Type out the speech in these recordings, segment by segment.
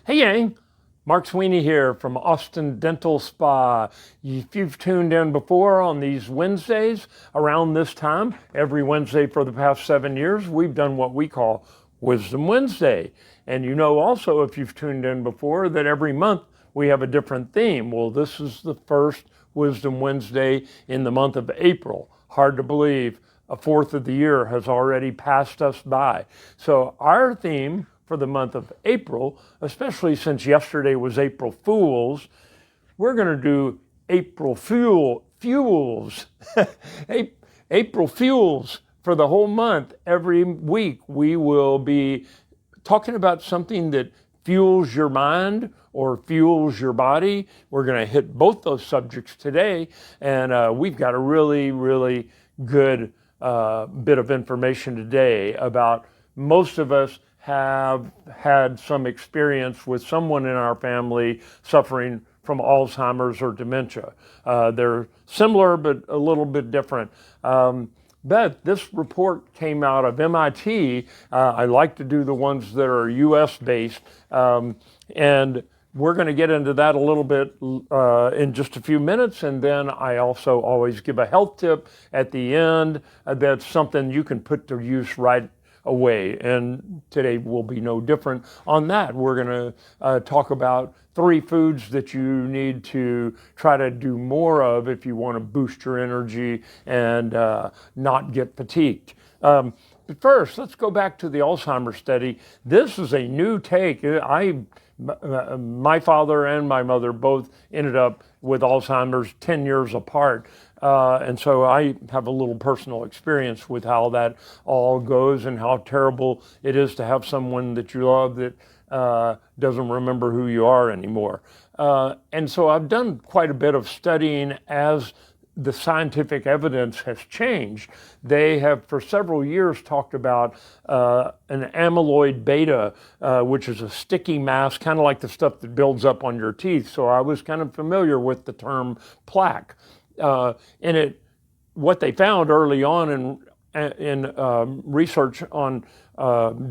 Hey gang, Mark Sweeney here from Austin Dental Spa. If you've tuned in before on these Wednesdays around this time, every Wednesday for the past 7 years, we've done what we call Wisdom Wednesday. And you know also, if you've tuned in before, that every month we have a different theme. Well, this is the first Wisdom Wednesday in the month of April. Hard to believe, a fourth of the year has already passed us by. So our theme for the month of April, especially since yesterday was April Fools, we're going to do April Fuels. April Fuels for the whole month. Every week we will be talking about something that fuels your mind or fuels your body. We're going to hit both those subjects today, and we've got a really, really good bit of information today about most of us have had some experience with someone in our family suffering from Alzheimer's or dementia. They're similar, but a little bit different. But this report came out of MIT. I like to do the ones that are US based. And we're going to get into that a little bit in just a few minutes. And then I also always give a health tip at the end. That's something you can put to use right away, and today will be no different on that. We're going to talk about 3 foods that you need to try to do more of if you want to boost your energy and not get fatigued. But first, let's go back to the Alzheimer's study. This is a new take. My father and my mother both ended up with Alzheimer's 10 years apart. And so I have a little personal experience with how that all goes and how terrible it is to have someone that you love that doesn't remember who you are anymore. And so I've done quite a bit of studying as the scientific evidence has changed. They have for several years talked about an amyloid beta, which is a sticky mass, kind of like the stuff that builds up on your teeth. So I was kind of familiar with the term plaque. What they found early on in research on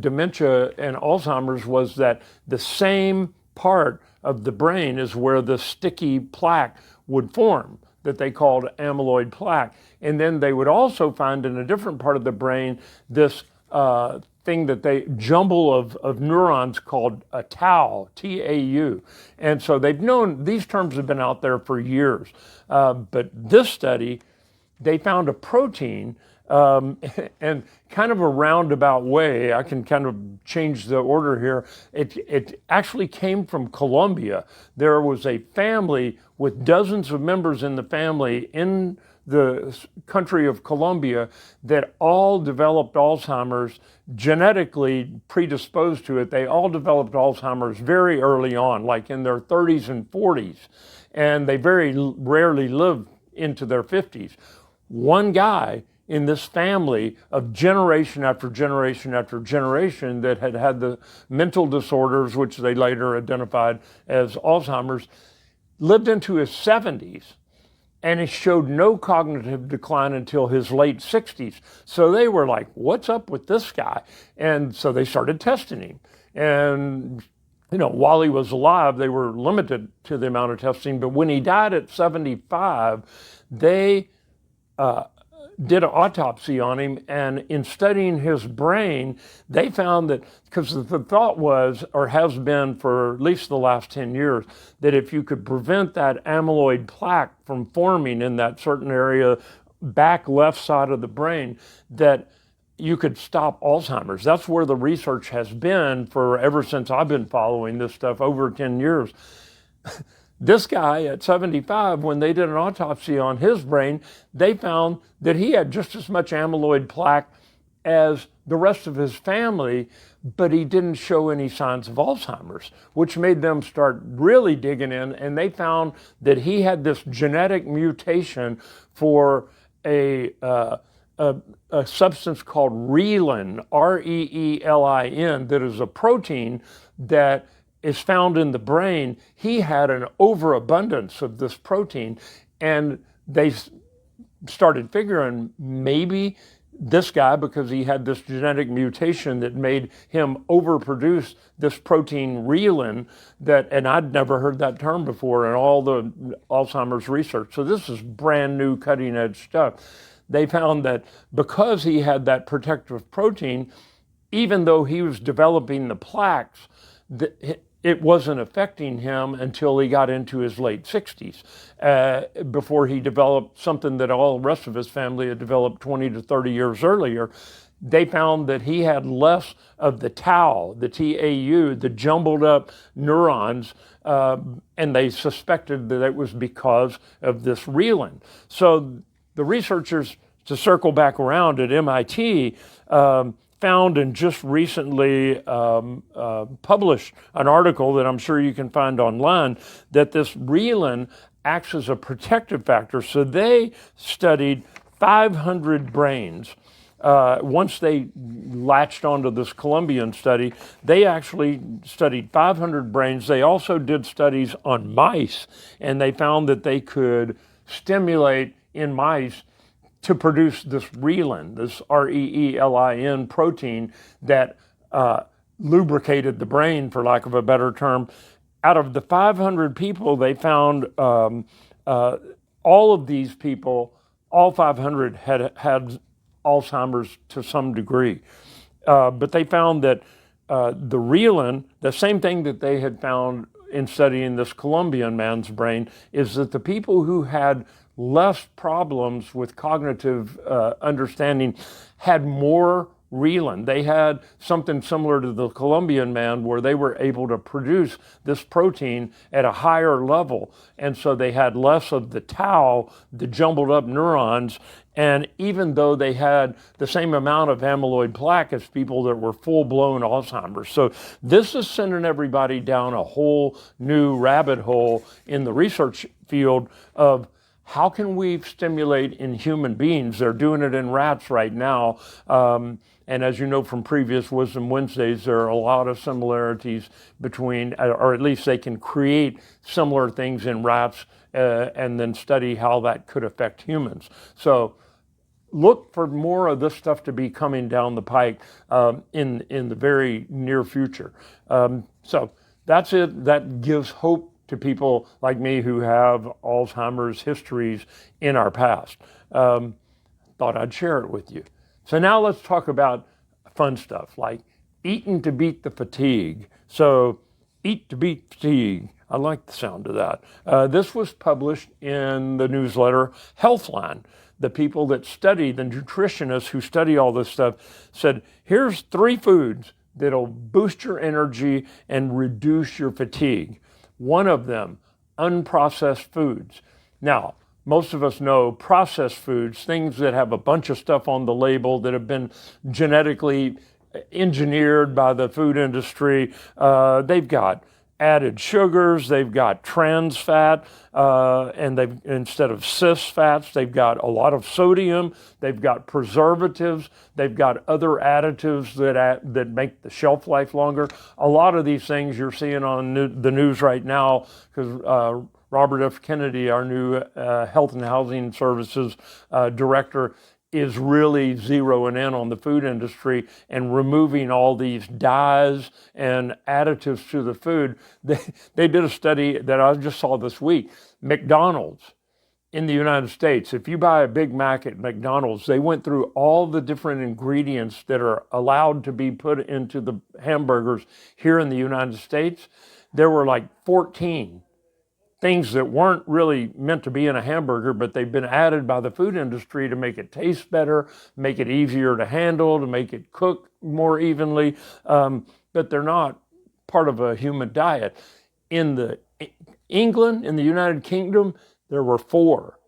dementia and Alzheimer's was that the same part of the brain is where the sticky plaque would form, that they called amyloid plaque. And then they would also find in a different part of the brain this thing that they jumble of neurons called a tau, T-A-U. And so they've known, these terms have been out there for years. But this study, they found a protein and kind of a roundabout way, I can kind of change the order here. It actually came from Colombia. There was a family with dozens of members in the family in the country of Colombia that all developed Alzheimer's, genetically predisposed to it. They all developed Alzheimer's very early on, like in their 30s and 40s, and they very rarely lived into their 50s. One guy in this family of generation after generation after generation that had had the mental disorders, which they later identified as Alzheimer's, lived into his 70s. And he showed no cognitive decline until his late 60s. So they were like, what's up with this guy? And so they started testing him. And, you know, while he was alive, they were limited to the amount of testing. But when he died at 75, they did an autopsy on him, and in studying his brain, they found that, because the thought was, or has been for at least the last 10 years, that if you could prevent that amyloid plaque from forming in that certain area, back left side of the brain, that you could stop Alzheimer's. That's where the research has been for ever since I've been following this stuff, over 10 years. This guy at 75, when they did an autopsy on his brain, they found that he had just as much amyloid plaque as the rest of his family, but he didn't show any signs of Alzheimer's, which made them start really digging in. And they found that he had this genetic mutation for a substance called Reelin, R-E-E-L-I-N, that is a protein that is found in the brain. He had an overabundance of this protein, and they started figuring maybe this guy, because he had this genetic mutation that made him overproduce this protein Reelin, and I'd never heard that term before in all the Alzheimer's research. So this is brand new cutting edge stuff. They found that because he had that protective protein, even though he was developing the plaques, it wasn't affecting him until he got into his late 60s, before he developed something that all the rest of his family had developed 20 to 30 years earlier. They found that he had less of the tau, the TAU, the jumbled up neurons, and they suspected that it was because of this Reelin. So the researchers, to circle back around at MIT, found and just recently published an article that I'm sure you can find online, that this Reelin acts as a protective factor. So they studied 500 brains. Once they latched onto this Colombian study, they actually studied 500 brains. They also did studies on mice, and they found that they could stimulate in mice to produce this Reelin, this Reelin protein that lubricated the brain, for lack of a better term. Out of the 500 people, they found all of these people, all 500 had Alzheimer's to some degree. But they found that the Reelin, the same thing that they had found in studying this Colombian man's brain, is that the people who had less problems with cognitive understanding had more Reelin. They had something similar to the Colombian man, where they were able to produce this protein at a higher level. And so they had less of the tau, the jumbled up neurons. And even though they had the same amount of amyloid plaque as people that were full-blown Alzheimer's. So this is sending everybody down a whole new rabbit hole in the research field of how can we stimulate in human beings? They're doing it in rats right now. And as you know from previous Wisdom Wednesdays, there are a lot of similarities between, or at least they can create similar things in rats and then study how that could affect humans. So look for more of this stuff to be coming down the pike in the very near future. So that's it. That gives hope to people like me who have Alzheimer's histories in our past. Thought I'd share it with you. So now let's talk about fun stuff like eating to beat the fatigue. So eat to beat fatigue. I like the sound of that. This was published in the newsletter Healthline. The people that study, the nutritionists who study all this stuff, said, here's 3 foods that'll boost your energy and reduce your fatigue. One of them, unprocessed foods. Now, most of us know processed foods, things that have a bunch of stuff on the label that have been genetically engineered by the food industry. They've got added sugars, they've got trans fat, and they've, instead of cis fats, they've got a lot of sodium, they've got preservatives, they've got other additives that make the shelf life longer. A lot of these things you're seeing on the news right now, because Robert F. Kennedy, our new Health and Housing Services director, is really zeroing in on the food industry and removing all these dyes and additives to the food. They did a study that I just saw this week. McDonald's in the United States, if you buy a Big Mac at McDonald's, they went through all the different ingredients that are allowed to be put into the hamburgers here in the United States. There were like 14 things that weren't really meant to be in a hamburger, but they've been added by the food industry to make it taste better, make it easier to handle, to make it cook more evenly, but they're not part of a human diet. In England, in the United Kingdom, there were 4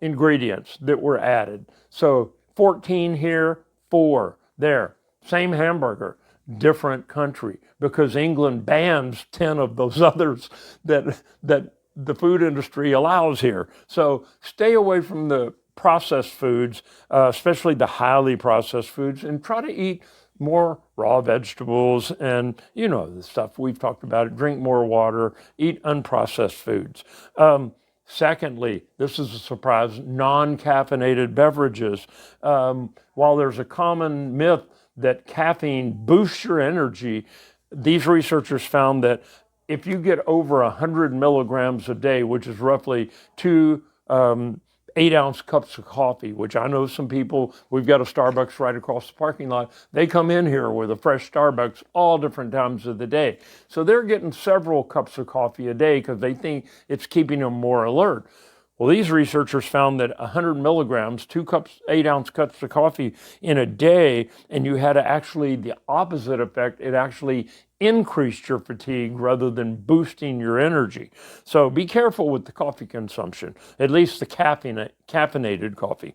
ingredients that were added. So 14 here, 4 there. Same hamburger, different country, because England bans 10 of those others that the food industry allows here. So stay away from the processed foods, especially the highly processed foods, and try to eat more raw vegetables and, you know, the stuff we've talked about. Drink more water, eat unprocessed foods. Secondly, this is a surprise, non-caffeinated beverages. While there's a common myth that caffeine boosts your energy, these researchers found that if you get over 100 milligrams a day, which is roughly two 8-ounce cups of coffee, which I know some people, we've got a Starbucks right across the parking lot. They come in here with a fresh Starbucks all different times of the day. So they're getting several cups of coffee a day because they think it's keeping them more alert. Well, these researchers found that 100 milligrams, 8-ounce cups of coffee in a day, and you had actually the opposite effect. It actually increased your fatigue rather than boosting your energy. So be careful with the coffee consumption, at least the caffeinated coffee.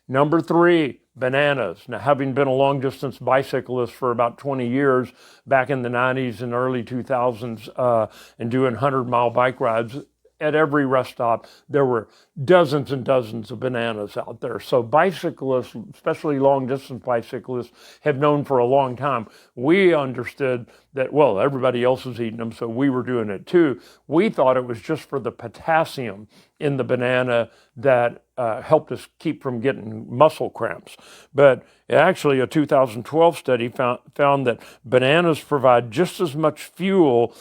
Number 3, bananas. Now, having been a long-distance bicyclist for about 20 years, back in the 90s and early 2000s, and doing 100-mile bike rides, at every rest stop, there were dozens and dozens of bananas out there. So bicyclists, especially long-distance bicyclists, have known for a long time. We understood that, well, everybody else was eating them, so we were doing it too. We thought it was just for the potassium in the banana that helped us keep from getting muscle cramps. But actually, a 2012 study found that bananas provide just as much fuel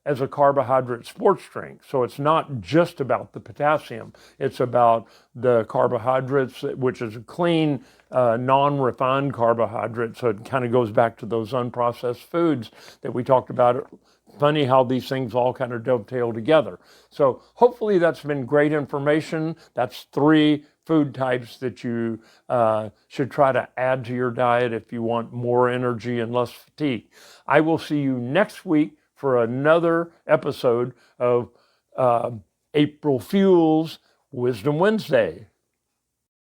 as a carbohydrate sports drink. So it's not just about the potassium, it's about the carbohydrates, which is a clean, non-refined carbohydrate. So it kind of goes back to those unprocessed foods that we talked about. Funny how these things all kind of dovetail together. So hopefully that's been great information. That's 3 food types that you should try to add to your diet if you want more energy and less fatigue. I will see you next week for another episode of April Fuels Wisdom Wednesday.